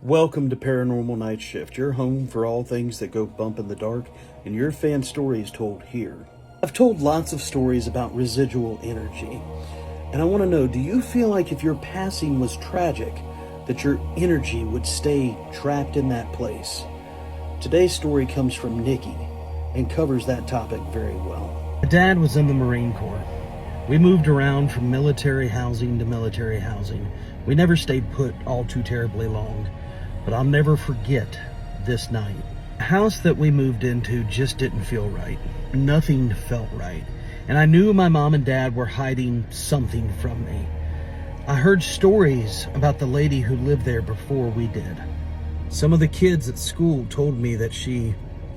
Welcome to Paranormal Nightshift, your home for all things that go bump in the dark, and your fan stories told here. I've told lots of stories about residual energy, and I want to know, do you feel like if your passing was tragic, that your energy would stay trapped in that place? Today's story comes from Nikki, and covers that topic very well. My dad was in the Marine Corps. We moved around from military housing to military housing. We never stayed put all too terribly long. But I'll never forget this night. The house that we moved into just didn't feel right. Nothing felt right. And I knew my mom and dad were hiding something from me. I heard stories about the lady who lived there before we did. Some of the kids at school told me that she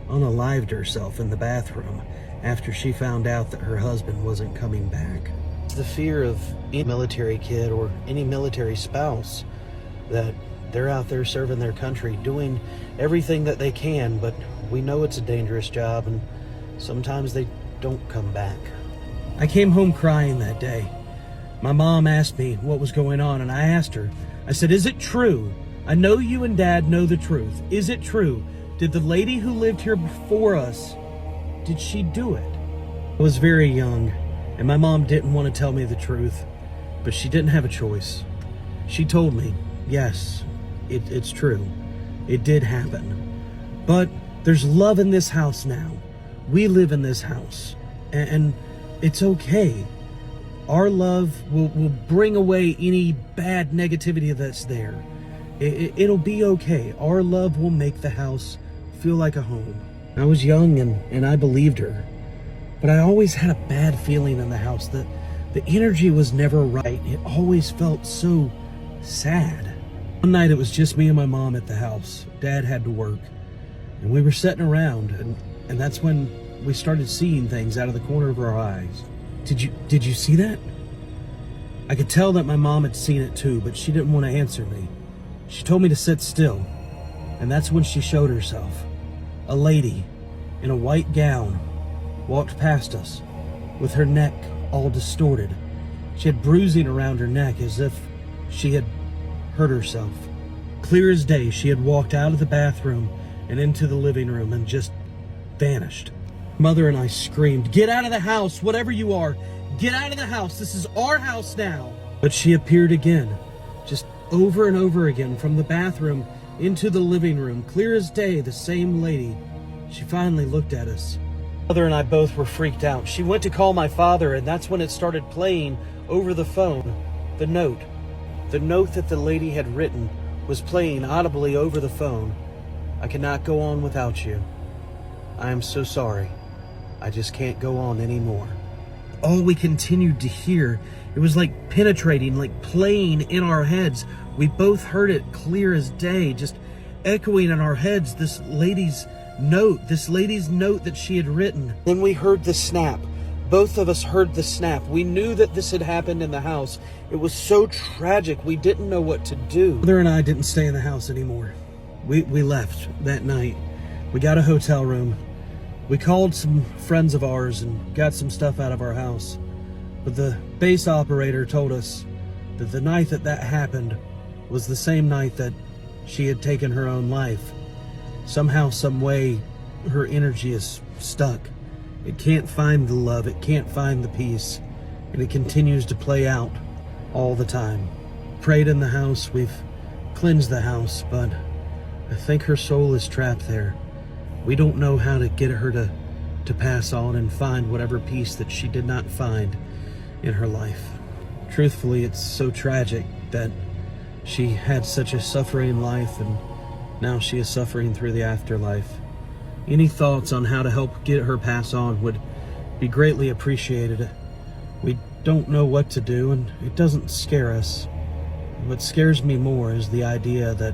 unalived herself in the bathroom after she found out that her husband wasn't coming back. It's the fear of any military kid or any military spouse that they're out there serving their country, doing everything that they can, but we know it's a dangerous job, and sometimes they don't come back. I came home crying that day. My mom asked me what was going on, and I asked her. I said, "Is it true? I know you and Dad know the truth. Is it true? Did the lady who lived here before us, did she do it?" I was very young, and my mom didn't want to tell me the truth, but she didn't have a choice. She told me, yes, it's true. It did happen. But there's love in this house now. We live in this house. And it's okay. Our love will bring away any bad negativity that's there. It'll be okay. Our love will make the house feel like a home. I was young and I believed her. But I always had a bad feeling in the house. The energy was never right. It always felt so sad. One night it was just me and my mom at the house. Dad had to work. And we were sitting around, and that's when we started seeing things out of the corner of our eyes. Did you see that? I could tell that my mom had seen it too, but she didn't want to answer me. She told me to sit still. And that's when she showed herself. A lady in a white gown walked past us with her neck all distorted. She had bruising around her neck as if she had hurt herself. Clear as day, she had walked out of the bathroom and into the living room and just vanished. Mother and I screamed, "Get out of the house, whatever you are. Get out of the house. This is our house now." But she appeared again, just over and over again, from the bathroom into the living room. Clear as day, the same lady. She finally looked at us. Mother and I both were freaked out. She went to call my father, and that's when it started playing over the phone. The note. The note that the lady had written was playing audibly over the phone. "I cannot go on without you. I am so sorry. I just can't go on anymore." All we continued to hear, it was like penetrating, like playing in our heads. We both heard it clear as day, just echoing in our heads, this lady's note that she had written. Then we heard the snap. Both of us heard the snap. We knew that this had happened in the house. It was so tragic, we didn't know what to do. Mother and I didn't stay in the house anymore. We left that night. We got a hotel room. We called some friends of ours and got some stuff out of our house. But the base operator told us that the night that happened was the same night that she had taken her own life. Somehow, some way, her energy is stuck. It can't find the love, it can't find the peace, and it continues to play out all the time. Prayed in the house, we've cleansed the house, but I think her soul is trapped there. We don't know how to get her to pass on and find whatever peace that she did not find in her life. Truthfully, it's so tragic that she had such a suffering life, and now she is suffering through the afterlife. Any thoughts on how to help get her pass on would be greatly appreciated. We don't know what to do, and it doesn't scare us. What scares me more is the idea that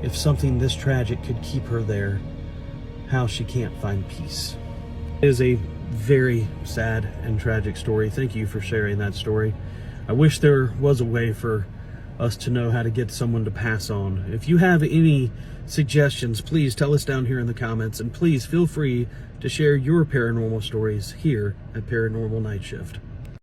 if something this tragic could keep her there, how she can't find peace. It is a very sad and tragic story. Thank you for sharing that story. I wish there was a way for us to know how to get someone to pass on. If you have any suggestions, please tell us down here in the comments, and please feel free to share your paranormal stories here at Paranormal Nightshift.